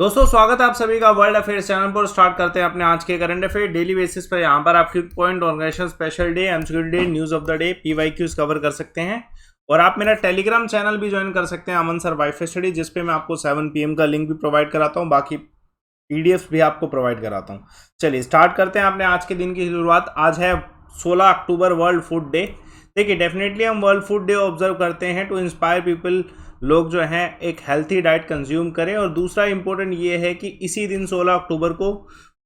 दोस्तों स्वागत है आप सभी का वर्ल्ड अफेयर्स चैनल पर। स्टार्ट करते हैं अपने आज के करंट अफेयर डेली बेसिस पर। यहाँ पर आप quick point, organisation special day, MCQ day, news of the day, PYQs cover कर सकते हैं। और आप मेरा टेलीग्राम चैनल भी ज्वाइन कर सकते हैं, अमन सर वाईफाई स्टडी, जिसपे मैं आपको 7 PM का लिंक भी प्रोवाइड कराता हूँ, बाकी पीडीएफ भी आपको प्रोवाइड कराता हूँ। चलिए स्टार्ट करते हैं अपने आज के दिन की शुरुआत। आज है 16 अक्टूबर, वर्ल्ड फूड डे। देखिए डेफिनेटली हम वर्ल्ड फूड डे ऑब्जर्व करते हैं टू इंस्पायर पीपल, लोग जो हैं एक हेल्थी डाइट कंज्यूम करें। और दूसरा इंपॉर्टेंट ये है कि इसी दिन 16 अक्टूबर को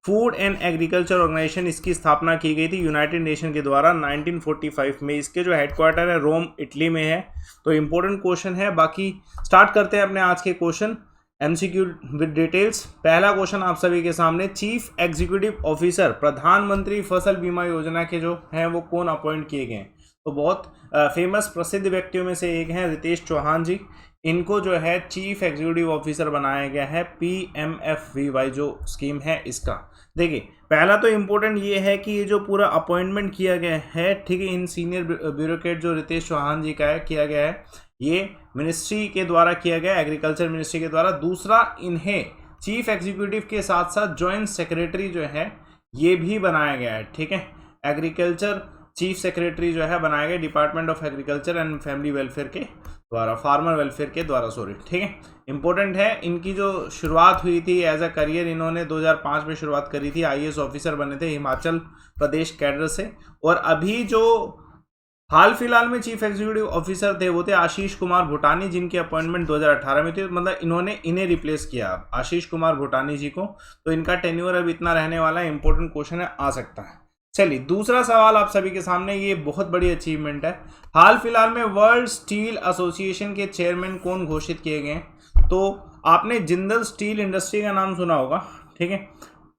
फूड एंड एग्रीकल्चर ऑर्गेनाइजेशन, इसकी स्थापना की गई थी यूनाइटेड नेशन के द्वारा 1945 में। इसके जो हेडक्वार्टर है रोम, इटली में है। तो इंपॉर्टेंट क्वेश्चन है। बाकी स्टार्ट करते हैं अपने आज के क्वेश्चन, एमसीक्यू विद डिटेल्स। पहला क्वेश्चन आप सभी के सामने, चीफ एग्जीक्यूटिव ऑफिसर प्रधानमंत्री फसल बीमा योजना के जो हैं वो कौन अपॉइंट किए गए हैं? तो बहुत फेमस प्रसिद्ध व्यक्तियों में से एक हैं रितेश चौहान जी। इनको जो है चीफ एग्जीक्यूटिव ऑफिसर बनाया गया है PMFVY जो स्कीम है इसका। देखिए पहला तो इम्पोर्टेंट ये है कि ये जो पूरा अपॉइंटमेंट किया गया है, ठीक है, इन सीनियर ब्यूरोक्रेट जो रितेश चौहान जी का है किया गया है, ये मिनिस्ट्री के द्वारा किया गया, एग्रीकल्चर मिनिस्ट्री के द्वारा। दूसरा, इन्हें चीफ एग्जीक्यूटिव के साथ साथ जॉइंट सेक्रेटरी जो है ये भी बनाया गया है, ठीक है। एग्रीकल्चर चीफ सेक्रेटरी जो है बनाया गया department of agriculture and family welfare के द्वारा, फार्मर वेलफेयर के द्वारा, सॉरी, ठीक है। इंपॉर्टेंट है, इनकी जो शुरुआत हुई थी एज अ करियर, इन्होंने 2005 में शुरुआत करी थी। IAS ऑफिसर बने थे हिमाचल प्रदेश कैडर से। और अभी जो हाल फिलहाल में चीफ एग्जीक्यूटिव ऑफिसर थे वो थे आशीष कुमार भूटानी, जिनकी अपॉइंटमेंट 2018 में थी। मतलब इन्होंने इन्हें रिप्लेस किया आशीष कुमार भूटानी जी को। तो इनका टेन्योर अब इतना रहने वाला है। इंपॉर्टेंट क्वेश्चन है, आ सकता है। चलिए दूसरा सवाल आप सभी के सामने, ये बहुत बड़ी अचीवमेंट है। हाल फिलहाल में वर्ल्ड स्टील एसोसिएशन के चेयरमैन कौन घोषित किए गए? तो आपने जिंदल स्टील इंडस्ट्री का नाम सुना होगा, ठीक है,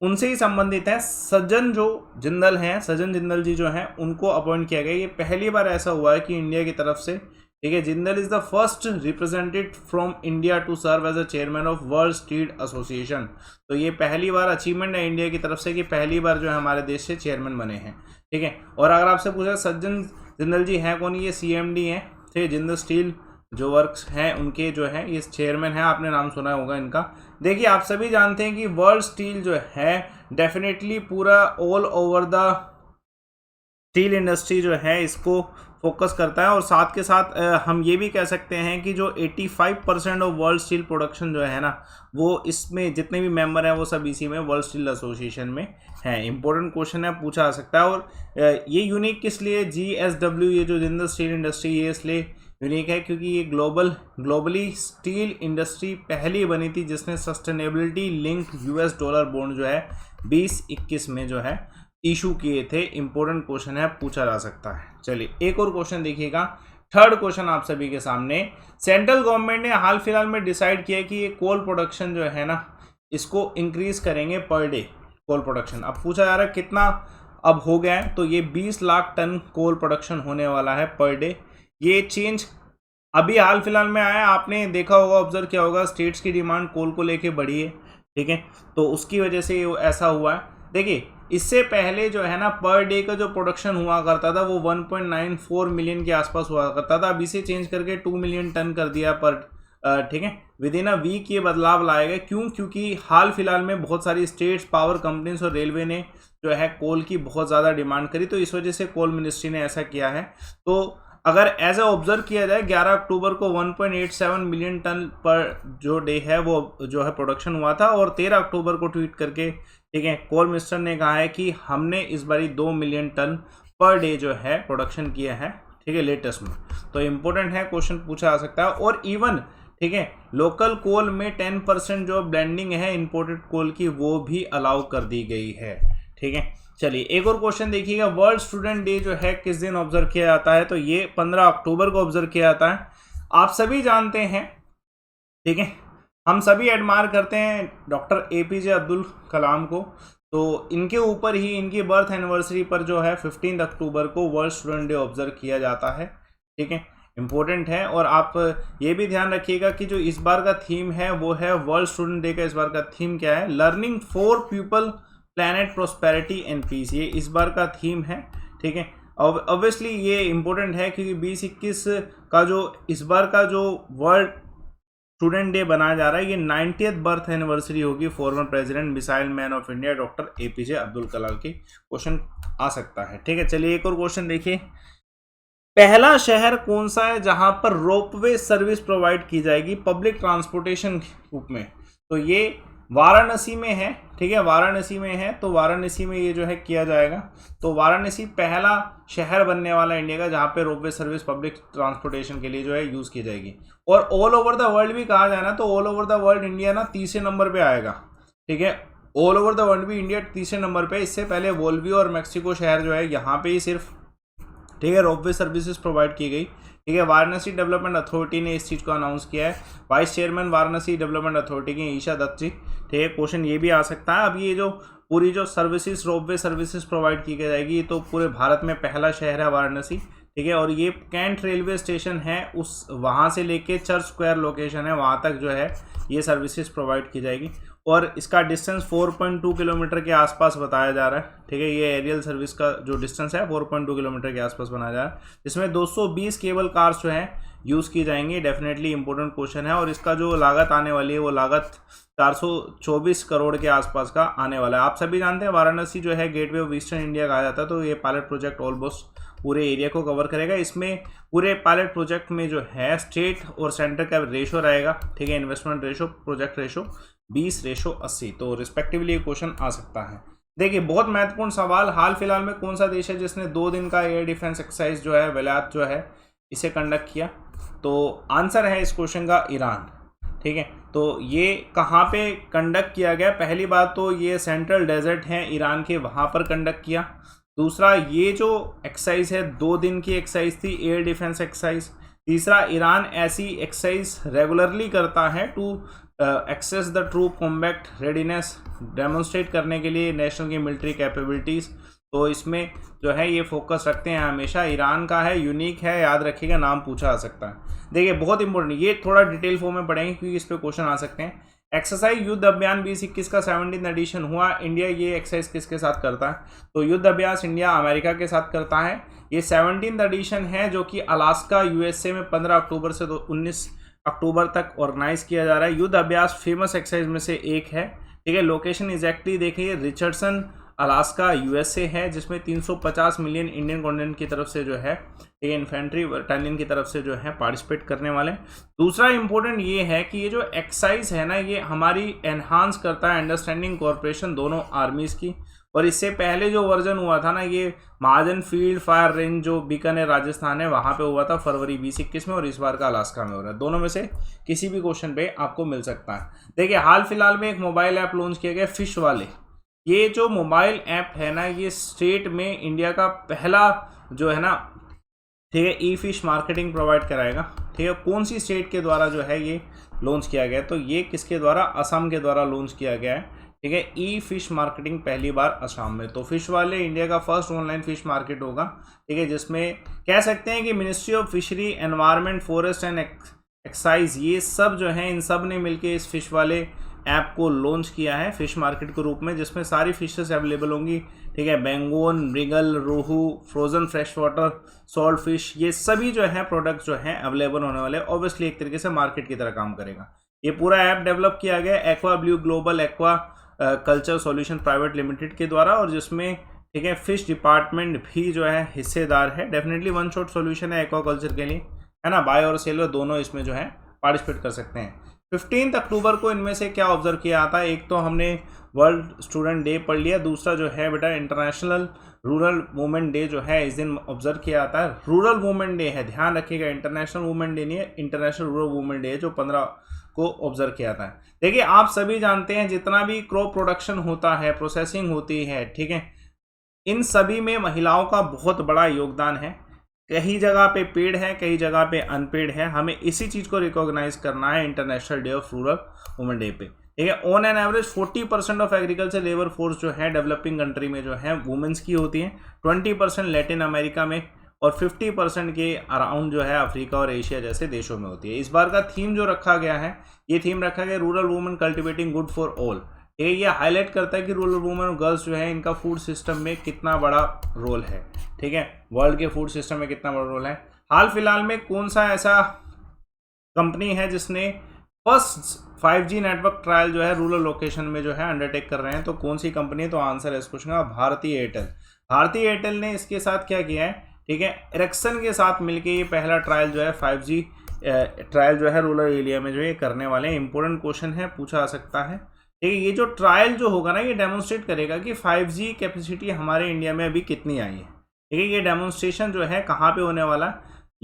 उनसे ही संबंधित है। सज्जन जो जिंदल हैं, सज्जन जिंदल जी जो हैं, उनको अपॉइंट किया गया। ये पहली बार ऐसा हुआ है कि इंडिया की तरफ से, ठीक है, Jindal is the first representative from India to serve as a chairman of World Steel Association. तो ये पहली बार अचीवमेंट है इंडिया की तरफ से कि पहली बार जो है हमारे देश से चेयरमैन बने हैं, ठीक है। और अगर आपसे पूछा सज्जन जिंदल जी हैं कौन, ये CMD हैं, ठीक है, जिंदल स्टील जो वर्क्स हैं उनके जो है ये चेयरमैन है। आपने नाम सुना होगा इनका। देखिए आप सभी जानते हैं कि वर्ल्ड स्टील जो है डेफिनेटली पूरा all over the steel industry जो है इसको फोकस करता है। और साथ के साथ हम ये भी कह सकते हैं कि जो 85% ऑफ वर्ल्ड स्टील प्रोडक्शन जो है ना, वो इसमें जितने भी मेंबर हैं वो सब इसी में वर्ल्ड स्टील एसोसिएशन में हैं। इंपॉर्टेंट क्वेश्चन है, पूछा जा सकता है। और ये यूनिक किस लिए, GSW, ये जो जिंदल स्टील इंडस्ट्री, ये इसलिए यूनिक है क्योंकि ये ग्लोबली स्टील इंडस्ट्री पहली बनी थी जिसने sustainability linked US dollar bond जो है 2021 में जो है इशू किए थे। इंपॉर्टेंट क्वेश्चन है, पूछा जा सकता है। चलिए एक और क्वेश्चन देखिएगा, थर्ड क्वेश्चन आप सभी के सामने। सेंट्रल गवर्नमेंट ने हाल फिलहाल में डिसाइड किया कि ये कोल प्रोडक्शन जो है ना, इसको इंक्रीज करेंगे पर डे कोल प्रोडक्शन। अब पूछा जा रहा है कितना अब हो गया है, तो ये 20 लाख टन कोल प्रोडक्शन होने वाला है पर डे। ये चेंज अभी हाल फिलहाल में आया, आपने देखा होगा, ऑब्जर्व किया होगा, स्टेट्स की डिमांड कोल को लेके बढ़ी है, ठीक है, तो उसकी वजह से ये ऐसा हुआ है। देखिए इससे पहले जो है ना पर डे का जो प्रोडक्शन हुआ करता था वो 1.94 मिलियन के आसपास हुआ करता था। अब इसे चेंज करके 2 मिलियन टन कर दिया पर, ठीक है, विद इन अ वीक ये बदलाव लाए गए। क्यों? क्योंकि हाल फिलहाल में बहुत सारी स्टेट्स, पावर कंपनीज और रेलवे ने जो है कोल की बहुत ज़्यादा डिमांड करी, तो इस वजह से कोल मिनिस्ट्री ने ऐसा किया है। तो अगर एज ए ऑब्जर्व किया जाए 11 अक्टूबर को 1.87 मिलियन टन पर जो डे है वो जो है प्रोडक्शन हुआ था। और 13 अक्टूबर को ट्वीट करके, ठीक है, कोल मिनिस्टर ने कहा है कि हमने इस बारी 2 मिलियन टन पर डे जो है प्रोडक्शन किया है, ठीक है, लेटेस्ट में। तो इम्पोर्टेंट है, क्वेश्चन पूछा जा सकता है। और इवन, ठीक है, लोकल कोल में 10% जो ब्लेंडिंग है इंपोर्टेड कोल की, वो भी अलाउ कर दी गई है, ठीक है। चलिए एक और क्वेश्चन देखिएगा, वर्ल्ड स्टूडेंट डे जो है किस दिन ऑब्जर्व किया जाता है? तो ये 15 अक्टूबर को ऑब्जर्व किया जाता है। आप सभी जानते हैं, ठीक है, हम सभी एडमायर करते हैं डॉक्टर APJ अब्दुल कलाम को। तो इनके ऊपर ही, इनकी बर्थ एनिवर्सरी पर जो है 15 अक्टूबर को वर्ल्ड स्टूडेंट डे ऑब्जर्व किया जाता है, ठीक है, इंपॉर्टेंट है। और आप ये भी ध्यान रखिएगा कि जो इस बार का थीम है वो है, वर्ल्ड स्टूडेंट डे का इस बार का थीम क्या है? Learning for people, planet, prosperity and peace, ये इस बार का थीम है, ठीक है। ऑब्वियसली ये इंपॉर्टेंट है क्योंकि 2021 का जो इस बार का जो वर्ल्ड स्टूडेंट डे बनाया जा रहा है। ये 90th बर्थ एनिवर्सरी होगी former president missile man of India doctor APJ Abdul Kalam की। क्वेश्चन आ सकता है। ठीक है, चलिए एक और क्वेश्चन देखिए। पहला शहर कौन सा है जहां पर रोपवे सर्विस प्रोवाइड की जाएगी पब्लिक ट्रांसपोर्टेशन के रूप में? तो ये वाराणसी में है। ठीक है, वाराणसी में है, तो वाराणसी में ये जो है किया जाएगा। तो वाराणसी पहला शहर बनने वाला इंडिया का जहाँ पे रोपवे सर्विस पब्लिक ट्रांसपोर्टेशन के लिए जो है यूज़ की जाएगी। और ऑल ओवर द वर्ल्ड भी कहा जाए ना, तो all over the world India ना तीसरे नंबर पे आएगा। ठीक है, ऑल ओवर द वर्ल्ड भी इंडिया तीसरे नंबर पे। इससे पहले वोल्वियो और मैक्सिको शहर जो है यहाँ पे ही सिर्फ, ठीक है, रोपवे सर्विसेज प्रोवाइड की गई। ठीक है, वाराणसी डेवलपमेंट अथॉरिटी ने इस चीज़ को अनाउंस किया है। Vice chairman Varanasi development authority के ईशा दत्त जी। ठीक है, क्वेश्चन ये भी आ सकता है। अब ये जो पूरी जो सर्विसेज रोपवे सर्विसेज प्रोवाइड की जाएगी, तो पूरे भारत में पहला शहर है वाराणसी। ठीक है, और ये कैंट रेलवे स्टेशन है, उस वहाँ से लेके चर्च स्क्वायर लोकेशन है, वहाँ तक जो है ये सर्विसेज प्रोवाइड की जाएगी। और इसका डिस्टेंस 4.2 किलोमीटर के आसपास बताया जा रहा है। ठीक है, ये एरियल सर्विस का जो डिस्टेंस है 4.2 किलोमीटर के आसपास बनाया जा रहा है। इसमें 220 केबल कार्स जो है यूज़ की जाएंगी। डेफिनेटली इंपॉर्टेंट क्वेश्चन है। और इसका जो लागत आने वाली है वो लागत 424 करोड़ के आसपास का आने वाला है। आप सभी जानते हैं वाराणसी जो है गेटवे ऑफ ईस्टर्न इंडिया कहा जाता है, तो ये पायलट प्रोजेक्ट ऑलमोस्ट पूरे एरिया को कवर करेगा। इसमें पूरे पायलट प्रोजेक्ट में जो है स्टेट और सेंटर का रेशो रहेगा। ठीक है, इन्वेस्टमेंट रेशो, प्रोजेक्ट रेशो 20:80। तो रिस्पेक्टिवली क्वेश्चन आ सकता है। देखिए, बहुत महत्वपूर्ण सवाल, हाल फिलहाल में कौन सा देश है जिसने 2 दिन का एयर डिफेंस एक्सरसाइज जो है वेलात जो है इसे कंडक्ट किया? तो आंसर है इस क्वेश्चन का ईरान। ठीक है, तो ये कहाँ पे कंडक्ट किया गया? पहली बात तो ये सेंट्रल डेजर्ट है ईरान के, वहाँ पर कंडक्ट किया। दूसरा, ये जो एक्सरसाइज है 2 दिन की एक्सरसाइज थी, एयर डिफेंस एक्सरसाइज। तीसरा, ईरान ऐसी एक्सरसाइज रेगुलरली करता है to assess the troop combat readiness, demonstrate करने के लिए नेशनल की मिलिट्री कैपेबिलिटीज़। तो इसमें जो है ये फोकस रखते हैं हमेशा। ईरान का है, यूनिक है, याद रखिएगा, नाम पूछा आ सकता है। देखिए, बहुत इंपॉर्टेंट, ये थोड़ा डिटेल फॉर्म में पढ़ेंगे क्योंकि इस पर क्वेश्चन आ सकते हैं। एक्सरसाइज युद्ध अभियान 2021 का 17th एडिशन हुआ। इंडिया ये एक्सरसाइज किसके साथ करता है? तो युद्ध अभ्यास इंडिया अमेरिका के साथ करता है। ये 17th एडिशन है जो कि अलास्का यूएसए में 15 अक्टूबर से 19 अक्टूबर तक ऑर्गेनाइज किया जा रहा है। युद्ध अभ्यास फेमस एक्सरसाइज में से एक है। ठीक है, लोकेशन एग्जैक्टली देखिए, रिचर्डसन अलास्का यूएसए है, जिसमें 350 मिलियन इंडियन कॉन्टिनेंट की तरफ से जो है ठीक है इन्फेंट्री बटालियन की तरफ से जो है पार्टिसिपेट करने वाले। दूसरा इंपॉर्टेंट ये है कि ये जो एक्सरसाइज है ना, ये हमारी एनहांस करता है अंडरस्टैंडिंग कोऑपरेशन दोनों आर्मीज़ की। और इससे पहले जो वर्जन हुआ था ना, ये महाजन फील्ड फायर रेंज जो बीकानेर राजस्थान है वहाँ पे हुआ था फरवरी 2021 में, और इस बार का अलास्का में हो रहा है। दोनों में से किसी भी क्वेश्चन पे आपको मिल सकता है। देखिए, हाल फिलहाल में एक मोबाइल ऐप लॉन्च किया गया फिश वाले। ये जो मोबाइल ऐप है ना, ये स्टेट में इंडिया का पहला जो है ना, ठीक है, ई फिश मार्केटिंग प्रोवाइड कराएगा। ठीक है, कौन सी स्टेट के द्वारा जो है ये लॉन्च किया गया? तो ये किसके द्वारा? असम के द्वारा लॉन्च किया गया है। ठीक है, ई फिश मार्केटिंग पहली बार असम में। तो फिश वाले इंडिया का फर्स्ट ऑनलाइन फिश मार्केट होगा। ठीक है, जिसमें कह सकते हैं कि ministry of fishery, environment, forest and excise, ये सब जो है इन सब ने मिलकर इस फिश वाले ऐप को लॉन्च किया है फिश मार्केट के रूप में, जिसमें सारी फिशेस अवेलेबल होंगी। ठीक है, बेंगोन, mrigal, rohu, frozen fresh water, salt fish, ये सभी जो है प्रोडक्ट्स जो हैं अवेलेबल होने वाले। ऑब्वियसली एक तरीके से मार्केट की तरह काम करेगा। ये पूरा ऐप डेवलप किया गया aqua blue global aqua culture solution private limited के द्वारा, और जिसमें ठीक है फिश डिपार्टमेंट भी जो है हिस्सेदार है। डेफिनेटली वन शॉट सॉल्यूशन है एक्वा कल्चर के लिए, है ना। बाय और सेलर दोनों इसमें जो है पार्टिसिपेट कर सकते हैं। 15 अक्टूबर को इनमें से क्या ऑब्जर्व किया आता है? एक तो हमने वर्ल्ड स्टूडेंट डे पढ़ लिया, दूसरा जो है बेटा इंटरनेशनल रूरल वुमेन डे जो है इस दिन ऑब्जर्व किया आता है। रूरल वुमेन डे है, ध्यान रखिएगा, इंटरनेशनल वुमेन डे नहीं है, इंटरनेशनल रूरल वुमेन डे है जो 15 को ऑब्जर्व किया जाता है। देखिए, आप सभी जानते हैं जितना भी क्रॉप प्रोडक्शन होता है, प्रोसेसिंग होती है, ठीक है, इन सभी में महिलाओं का बहुत बड़ा योगदान है। कई जगह पे पेड है, कई जगह पे अनपेड है। हमें इसी चीज़ को रिकॉग्नाइज करना है international day of rural women day पे। ठीक है, on an average 40% of agriculture labour force जो है डेवलपिंग कंट्री में जो है वुमेन्स की होती है, 20% लैटिन अमेरिका में, और 50% के अराउंड जो है अफ्रीका और एशिया जैसे देशों में होती है। इस बार का थीम जो रखा गया है, ये थीम रखा गया rural women cultivating good for all. ये हाईलाइट करता है कि रूरल वुमेन और गर्ल्स जो है इनका फूड सिस्टम में कितना बड़ा रोल है। ठीक है, वर्ल्ड के फूड सिस्टम में कितना बड़ा रोल है। हाल फिलहाल में कौन सा ऐसा कंपनी है जिसने फर्स्ट 5G नेटवर्क ट्रायल जो है रूरल लोकेशन में जो है अंडरटेक कर रहे हैं। तो कौन सी कंपनी है? तो आंसर है इस क्वेश्चन का भारती एयरटेल। भारती एयरटेल ने इसके साथ क्या किया है, ठीक है, एरिक्सन के साथ मिलके ये पहला ट्रायल जो है 5G ट्रायल जो है रूरल एरिया में जो ये करने वाले हैं। इंपॉर्टेंट क्वेश्चन है, पूछा आ सकता है। ठीक है, ये जो ट्रायल जो होगा ना, ये डेमोन्स्ट्रेट करेगा कि 5G कैपेसिटी हमारे इंडिया में अभी कितनी आई है। ठीक है, ये डेमोन्स्ट्रेशन जो है कहाँ पे होने वाला,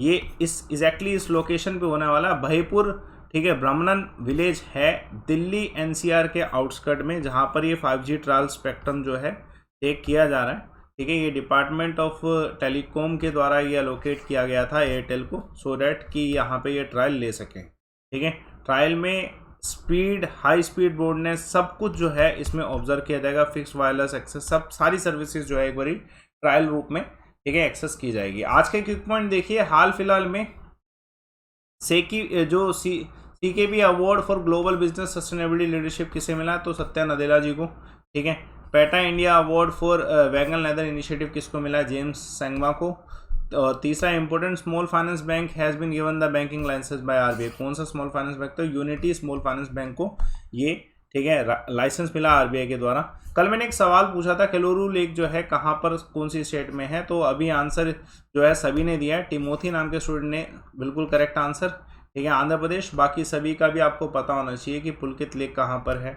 ये इस एग्जैक्टली इस लोकेशन पे होने वाला, भाईपुर, ठीक है, ब्रह्मनन विलेज है दिल्ली NCR के आउटस्कर्ट में, जहाँ पर ये 5G ट्रायल स्पेक्ट्रम जो है टेक किया जा रहा है। ठीक है, ये डिपार्टमेंट ऑफ टेलीकॉम के द्वारा ये अलोकेट किया गया था एयरटेल को, सो डैट कि यहाँ पे ये ट्रायल ले सकें। ठीक है, ट्रायल में स्पीड, हाई स्पीड ब्रॉडनेस, सब कुछ जो है इसमें ऑब्जर्व किया जाएगा। फिक्स वायरलेस एक्सेस, सब सारी सर्विसेज जो है एक बारी ट्रायल रूप में, ठीक है, एक्सेस की जाएगी। आज के क्विक पॉइंट देखिए, हाल फिलहाल में CKB award for global business sustainability leadership किसे मिला? तो सत्या नदेला जी को। ठीक है, PETA India award for vegan leather initiative किसको मिला? जेम्स सेंगमा को। और तीसरा important, small finance bank has been given the banking licence by RBI। कौन सा स्मॉल फाइनेंस बैंक? तो यूनिटी स्मॉल फाइनेंस बैंक को ये, ठीक है, लाइसेंस मिला RBI के द्वारा। कल मैंने एक सवाल पूछा था, केलोरू लेक जो है कहाँ पर, कौन सी स्टेट में है? तो अभी आंसर जो है सभी ने दिया है। टिमोथी नाम के स्टूडेंट ने बिल्कुल करेक्ट आंसर, ठीक है, आंध्र प्रदेश। बाकी सभी का भी आपको पता होना चाहिए कि पुलकित लेक कहाँ पर है,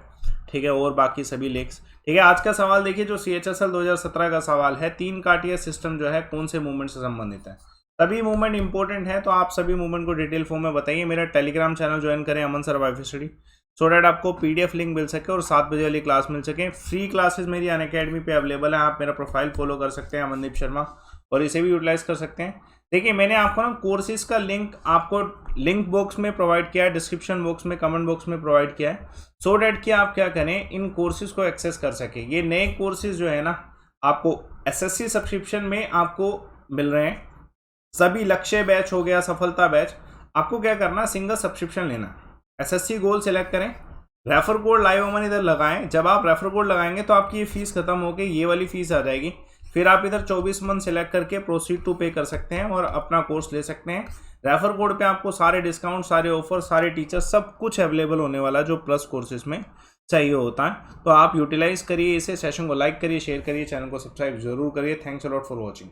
ठीक है, और बाकी सभी लेक्स। ठीक है, आज का सवाल देखिए, जो CHSL 2017 का सवाल है, 3 कार्टियर सिस्टम जो है कौन से मूवमेंट से संबंधित है? सभी मूवमेंट इंपॉर्टेंट है, तो आप सभी मूवमेंट को डिटेल फॉर्म में बताइए। मेरा टेलीग्राम चैनल ज्वाइन करें, Aman sir wife study, so that आपको PDF लिंक मिल सके और 7 बजे वाली क्लास मिल सके। फ्री क्लासेस मेरी अनअकैडमी पे अवेलेबल है, आप मेरा प्रोफाइल फॉलो कर सकते हैं अमनदीप शर्मा, और इसे भी यूटिलाइज कर सकते हैं। देखिए, मैंने आपको ना कोर्सेज का लिंक आपको लिंक बॉक्स में प्रोवाइड किया है, डिस्क्रिप्शन बॉक्स में, कमेंट बॉक्स में प्रोवाइड किया है, सो डैट कि आप क्या करें, इन कोर्सेज को एक्सेस कर सके। ये नए कोर्सेज जो है ना, आपको SSC सब्सक्रिप्शन में आपको मिल रहे हैं। सभी लक्ष्य बैच हो गया, सफलता बैच, आपको क्या करना, सिंगल सब्सक्रिप्शन लेना, SSC गोल सेलेक्ट करें, रेफर कोड लाइव अमन इधर लगाएं। जब आप रेफर कोड लगाएंगे तो आपकी ये फीस खत्म होकर ये वाली फीस आ जाएगी। फिर आप इधर 24 मंथ सेलेक्ट करके प्रोसीड टू पे कर सकते हैं और अपना कोर्स ले सकते हैं। रेफर कोड पे आपको सारे डिस्काउंट, सारे ऑफर, सारे टीचर्स, सब कुछ अवेलेबल होने वाला है जो प्लस कोर्सेज में चाहिए होता है। तो आप यूटिलाइज करिए इसे, सेशन को लाइक करिए, शेयर करिए, चैनल को सब्सक्राइब जरूर करिए। Thanks a lot for watching.